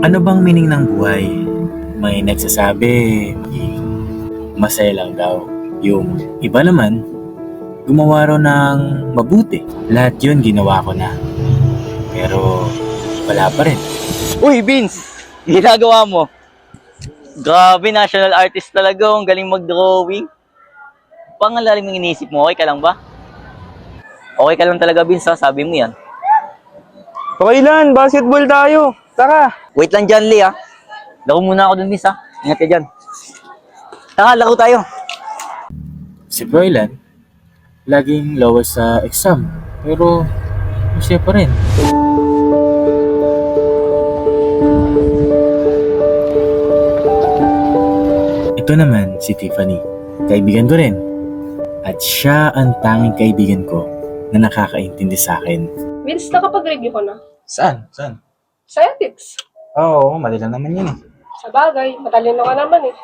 Ano bang meaning ng buhay? May nagsasabi, maging masaya lang daw. Yung iba naman, gumawa raw ng mabuti. Lahat yun ginawa ko na. Pero wala pa rin. Uy, Vince! Ginagawa mo? Grabe, national artist talaga. Ang galing mag-drawing. Pangalalim yung iniisip mo, okay ka lang ba? Okay ka lang talaga, Vince, ha? Sabi mo yan. Okay lang, basketball tayo. Tara. Wait lang dyan, Lee, ha? Laro muna ako dun, Vince, ha? Ingat ka dyan. Tara, laro tayo. Si Froilan, laging lawas sa exam. Pero masaya pa rin. Ito naman si Tiffany. Kaibigan ko rin. At siya ang tanging kaibigan ko na nakakaintindi sa akin. Vince, nakapag-review ko na. Saan? Saan? Sa ethics. Oo, mali lang naman yun eh. Sa bagay, matalino ka naman eh.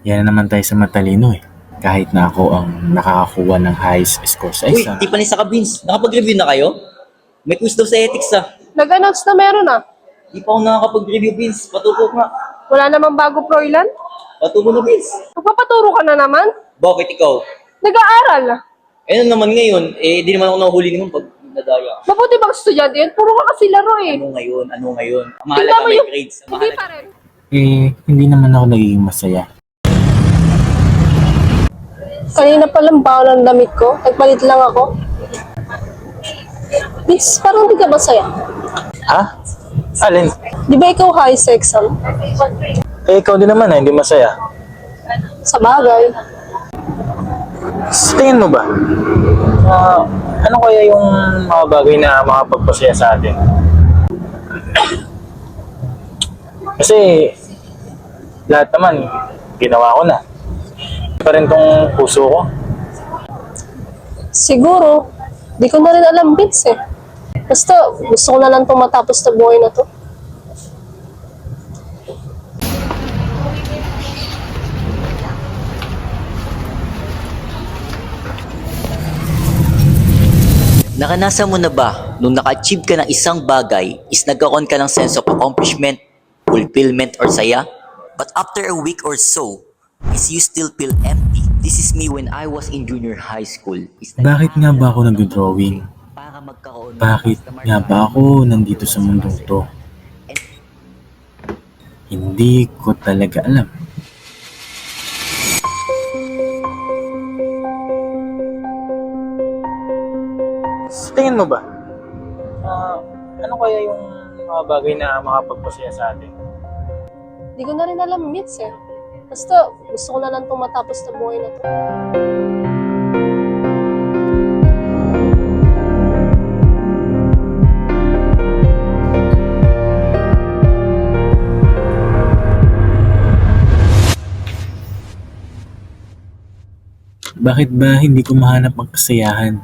Yan na naman tayo sa matalino eh. Kahit na ako ang nakakakuha ng highest score sa Uy, exam. di pa ni sa Vince. Nakapag-review na kayo? May quiz daw sa ethics, ha? Nag-announce na meron ah. Di pa ako nakakapag-review, Vince. Patuko nga. Wala namang bago Froilan. Patuko na, Vince. Magpapaturo ka na naman. Bakit ikaw? Nag-aaral. Eh, ano naman ngayon? Eh, di naman ako nahuli naman pag nadaya. Mabuti bang estudyante yun? Puro ka kasi laro eh. Ano ngayon? Ano ngayon? Ang Tingnan mahalaga mo may yung- grades. Ang Hindi mahalaga. pa rin. Eh, hindi naman ako nagiging masaya. Kanina pa lang baon ang damit ko. Nagpalit lang ako. Vince, parang hindi ka masaya. Ha? Alin? Di ba ikaw high sa exam? Eh, ikaw din naman hindi masaya. Sa bagay. Sa tingin mo ba? Ano kaya yung mga bagay na makapagpasaya sa atin? Kasi lahat naman ginawa ko na. Pa rin tong puso ko. Siguro, di ko na rin alam, Vince eh. Basta, gusto ko na lang itong matapos na buhay na to. Naranasan mo na ba nung naka-achieve ka ng isang bagay is nagkaroon ka ng sense of accomplishment, fulfillment, or saya? But after a week or so, is you still feel empty? This is me when I was in junior high school. Bakit nga ba ako nag-drawing? Para magkaroon ng Bakit nga ba ako nandito sa mundong to? Hindi ko talaga alam. Sa tingin mo ba? Ano kaya yung mga bagay na makapagpasaya sa atin? Di ko na rin alam, Vince eh. Basta, gusto ko na lang itong matapos na buhay na to. Bakit ba hindi ko mahanap ang kasayahan?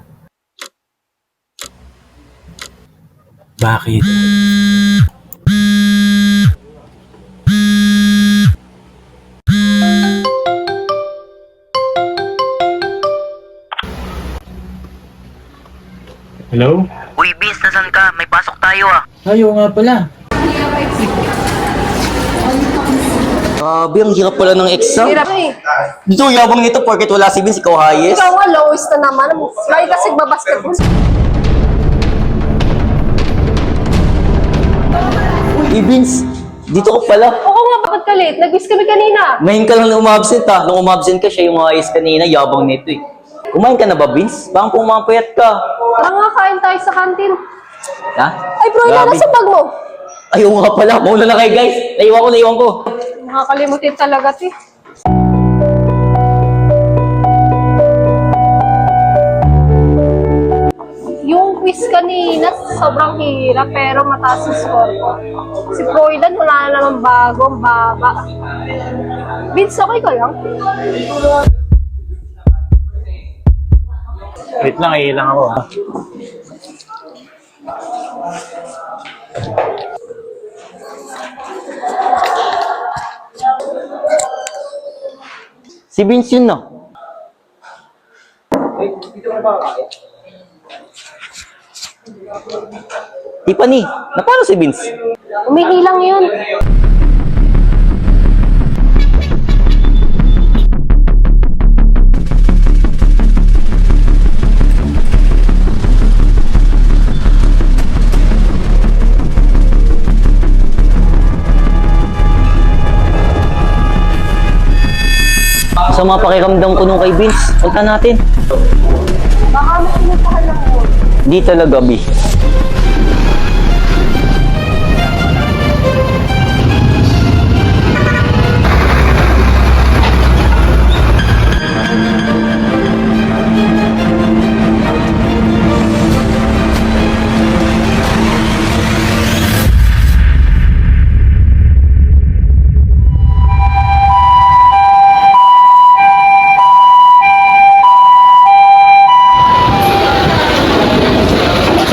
Bakit? Hello? Uy, Vince, nasan ka? May pasok tayo ah. Ayaw nga pala. Grabe, ang hirap pala ng exam. Hirap eh. Dito, yabang nito porket wala si Vince, ikaw highest. Ikaw nga, lowest na naman. Lagi kasi babasketball. Uy, Vince, dito ka pala. Oo nga, bakit ka late? Nag-miss kami kanina. Ngayon ka lang na umabsent ah. Nung umabsent ka, siya yung highest kanina, yabang nito eh. Kumain ka na ba, Vince? Baka pumapayat ka. Tara nga, kain tayo sa kantin. Ha? Ay, bro, ilan Grabe. na sa bag mo? Ayaw nga pala. Mauna na kayo, guys. Naiwan ko. Nakakalimutin talaga, ti. Yung quiz kanina, sobrang hirap, pero mataas ang score ko. Si Froilan, wala na naman bago, ang baba. Vince, okay ka lang? Wait lang, iilang ako ha. Si Vince yun, no? Tiffany, napano si Vince? Umihi lang yun. Sa mga pakiramdam ko nung kay Vince, punta natin. Baka may pinuntahan lang mo. Di talaga, B.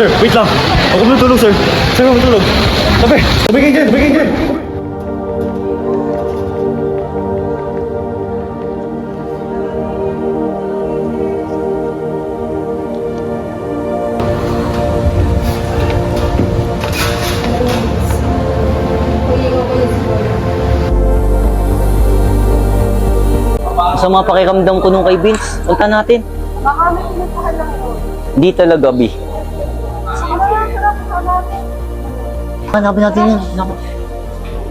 Sir, wait lang. Ako matulog, sir. Sir, ako matulog. Tabi! Tabi kayo dyan! Tabi kayo dyan! Sa mga pakiramdam ko nung kay Vince, punta natin. Baka may pinuntahan lang mo. Di talaga, B. Ano lang, sarap ka natin. Hanapin natin yan. Naku.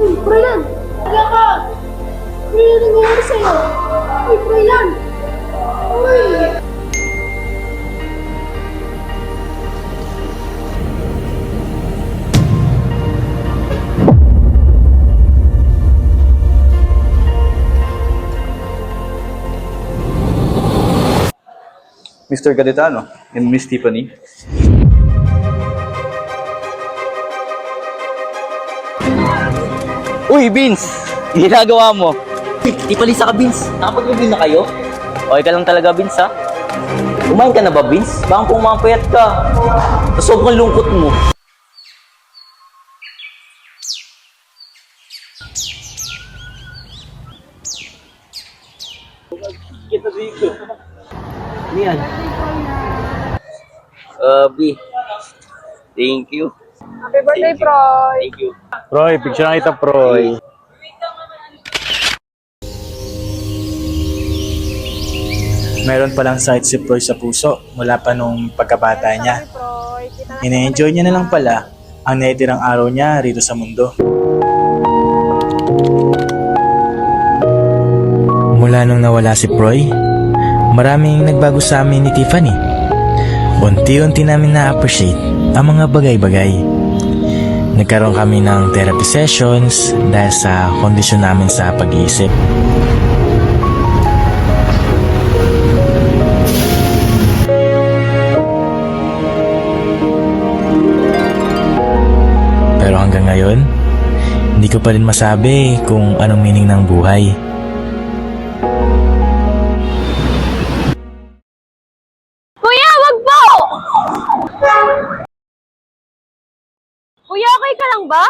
Uy, Froilan! Higa ka! Uy, ano nangyayari sa'yo? Uy, Froilan! Uy! Mr. Gadetano and Miss Tiffany. Uy, Vince! Ginagawa mo. Di palisa ka, Vince. Nakapag-review na kayo? Okay ka lang talaga, Vince, ha? Kumain ka na ba, Vince? Baka pumapayat ka. Sa sobrang lungkot mo. Yan. B. Thank you. Happy birthday, Froy! Thank you. Proy, picture na kita, Proy. Meron palang sakit si Proy sa puso mula pa nung pagkabata niya. Froy, kita na. Ina-enjoy niya na lang pala ang naitirang araw niya rito sa mundo. Mula nung nawala si Proy, maraming nagbago sa amin ni Tiffany. Unti-unti namin na-appreciate ang mga bagay-bagay. Nagkaroon kami ng therapy sessions dahil sa kondisyon namin sa pag-iisip. Pero hanggang ngayon, hindi ko pa rin masabi kung anong meaning ng buhay. Kuya, wag po! Kuya, okay ka lang ba?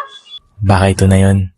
Baka ito na yon.